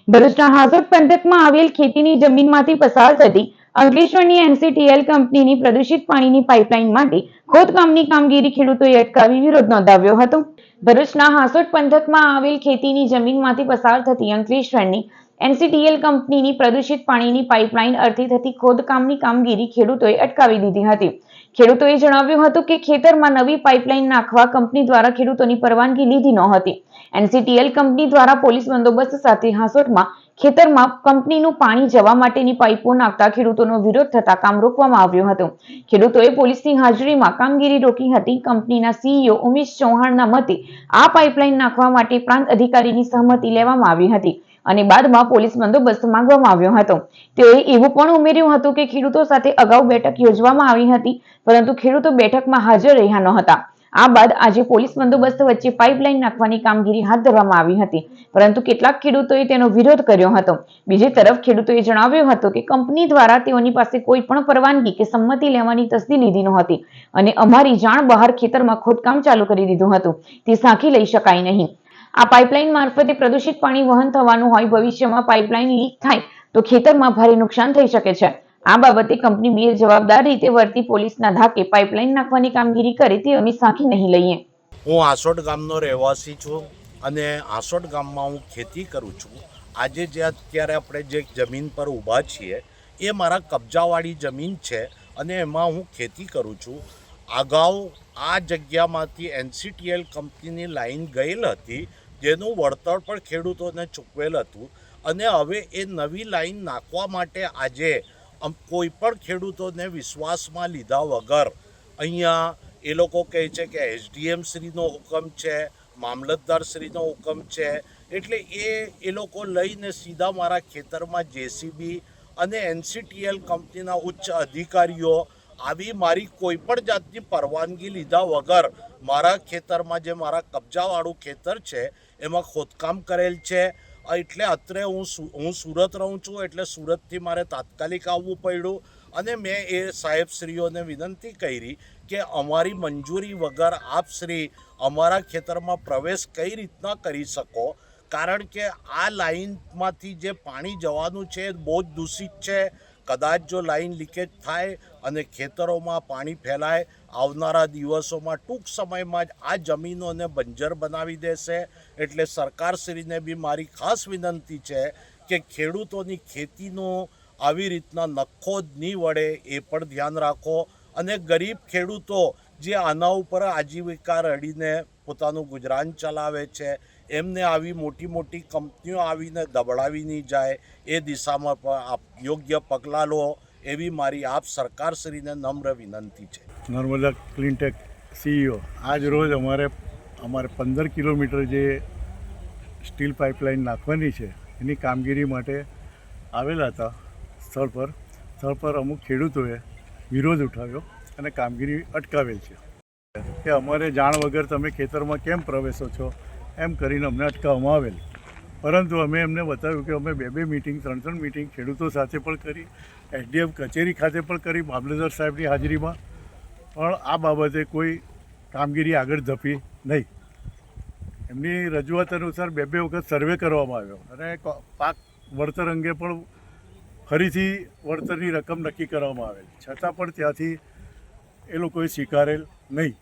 ભરૂચના હાસોટ પંથકમાં આવેલ ખેતીની જમીનમાંથી પસાર થતી અંકલેશ્વરની એનસીટીએલ કંપનીની પ્રદૂષિત પાણીની પાઇપલાઇન માટે ખોદકામની કામગીરી ખેડૂતોએ અટકાવી વિરોધ નોંધાવ્યો હતો. ભરૂચના હાસોટ પંથકમાં આવેલ ખેતીની જમીનમાંથી પસાર થતી અંકલેશ્વરની એનસીટીએલ કંપનીની પ્રદૂષિત પાણીની પાઇપલાઇન અર્થે થતી ખોદકામની કામગીરી ખેડૂતોએ અટકાવી દીધી હતી. ખેડૂતોએ જણાવ્યું હતું કે ખેતરમાં નવી પાઇપલાઇન નાખવા કંપની દ્વારા ખેડૂતોની પરવાનગી લીધી નહોતી. એનસીટીએલ કંપની દ્વારા પોલીસ બંદોબસ્ત સાથે હાસોટમાં ખેતરમાં કંપનીનું પાણી જવા માટેની પાઇપો નાખતા ખેડૂતોનો વિરોધ થતા કામ રોકવામાં આવ્યું હતું. ખેડૂતોએ પોલીસની હાજરીમાં કામગીરી રોકી હતી. કંપનીના સીઈઓ ઉમેશ ચૌહાણના મતે આ પાઇપલાઇન નાખવા માટે પ્રાંત અધિકારીની સહમતિ લેવામાં આવી હતી અને બાદમાં પોલીસ બંદોબસ્ત માંગવામાં આવ્યો હતો. તેઓએ એવું પણ ઉમેર્યું હતું કે ખેડૂતો સાથે અગાઉ બેઠક યોજવામાં આવી હતી, પરંતુ ખેડૂતો બેઠકમાં હાજર રહ્યા નહોતા. આ બાદ આજે પોલીસ બંદોબસ્ત વચ્ચે પાઇપલાઇન નાખવાની કામગીરી હાથ ધરવામાં આવી હતી, પરંતુ કેટલાક ખેડૂતોએ તેનો વિરોધ કર્યો હતો. બીજી તરફ ખેડૂતોએ જણાવ્યું હતું કે કંપની દ્વારા તેઓની પાસે કોઈ પણ પરવાનગી કે સંમતિ લેવાની તસદી લીધી નહોતી અને અમારી જાણ બહાર ખેતરમાં ખોદકામ ચાલુ કરી દીધું હતું. તે સાંખી લઈ શકાય નહીં. આ પાઇપલાઇન મારફતે પ્રદૂષિત પાણી વહન થવાનું હોય. ભવિષ્યમાં પાઇપલાઇન લીક થાય તો ખેતરમાં ભારે નુકસાન થઈ શકે છે. આ બાબતે કંપની બેજવાબદાર રીતે વર્તી પોલીસના ધાકે પાઇપલાઇન નાખવાની કામગીરી કરે તે અમે સાંખી નહીં લઈએ. હું હાસોટ ગામનો રહેવાસી છું અને હાસોટ ગામમાં હું ખેતી કરું છું. આજે જે અત્યારે આપણે જે જમીન પર ઊભા છીએ એ મારા કબજાવાળી જમીન છે અને એમાં હું ખેતી કરું છું. અગાઉ આ જગ્યામાંથી એનસીટીએલ કંપનીની લાઈન ગયેલ હતી, જેનું વળતર પણ ખેડૂતોને ચૂકવેલ હતું અને હવે એ નવી લાઈન નાખવા માટે આજે કોઈ પણ ખેડૂતોને વિશ્વાસમાં લીધા વગર અહીંયા એ લોકો કહે છે કે એસડીએમ શ્રીનો હુકમ છે, મામલતદાર શ્રીનો હુકમ છે, એટલે એ લોકો લઈને સીધા મારા ખેતરમાં જેસીબી અને એનસીટીએલ કંપનીના ઉચ્ચ અધિકારીઓ આવી મારી કોઈ પણ જાતની પરવાનગી લીધા વગર મારા ખેતરમાં, જે મારા કબજાવાળું ખેતર છે, એમાં ખોદકામ કરેલ છે. એટલે અત્રે હું સુરત રહું છું, એટલે સુરતથી મારે તાત્કાલિક આવવું પડ્યું અને મેં એ સાહેબશ્રીઓને વિનંતી કરી કે અમારી મંજૂરી વગર આપ શ્રી અમારા ખેતરમાં પ્રવેશ કઈ રીતના કરી શકો, કારણ કે આ લાઈનમાંથી જે પાણી જવાનું છે એ બહુ જ દૂષિત છે. કદાચ જો લાઈન લીકેજ થાય અને ખેતરોમાં પાણી ફેલાય, આવનારા દિવસોમાં ટૂંક સમયમાં જ આ જમીનોને બંજર બનાવી દેશે. એટલે સરકારશ્રીને બી મારી ખાસ વિનંતી છે કે ખેડૂતોની ખેતીનો આવી રીતના નખો જ નહીં વળે એ પણ ધ્યાન રાખો અને ગરીબ ખેડૂતો જે આના ઉપર આજીવિકા રડીને પોતાનું ગુજરાન ચલાવે છે એમને આવી મોટી મોટી કંપનીઓ આવીને દબડાવી નહીં જાય એ દિશામાં પણ યોગ્ય પગલાં લો એવી મારી આપ સરકારશ્રીને નમ્ર વિનંતી છે. નર્મદા ક્લીનટેક સીઈઓ આજ રોજ અમારે 15 કિલોમીટર જે સ્ટીલ પાઇપલાઇન નાખવાની છે એની કામગીરી માટે આવેલા હતા. સ્થળ પર અમુક ખેડૂતોએ વિરોધ ઉઠાવ્યો અને કામગીરી અટકાવેલ છે કે અમારે જાણ વગર તમે ખેતરમાં કેમ પ્રવેશો છો એમ કરીને અમને અટકાવવામાં આવેલ. પરંતુ અમે એમને બતાવ્યું કે અમે 2 મિટિંગ 3 મિટિંગ ખેડૂતો સાથે પણ કરી, એસડીએમ કચેરી ખાતે પણ કરી મામલતદાર સાહેબની હાજરીમાં, પણ આ બાબતે કોઈ કામગીરી આગળ ધપી નહીં. એમની રજૂઆત અનુસાર 2 વખત સર્વે કરવામાં આવ્યો અને પાક વળતર અંગે પણ ફરીથી વળતરની રકમ નક્કી કરવામાં આવેલ, છતાં પણ ત્યાંથી એ લોકોએ સ્વીકારેલ નહીં.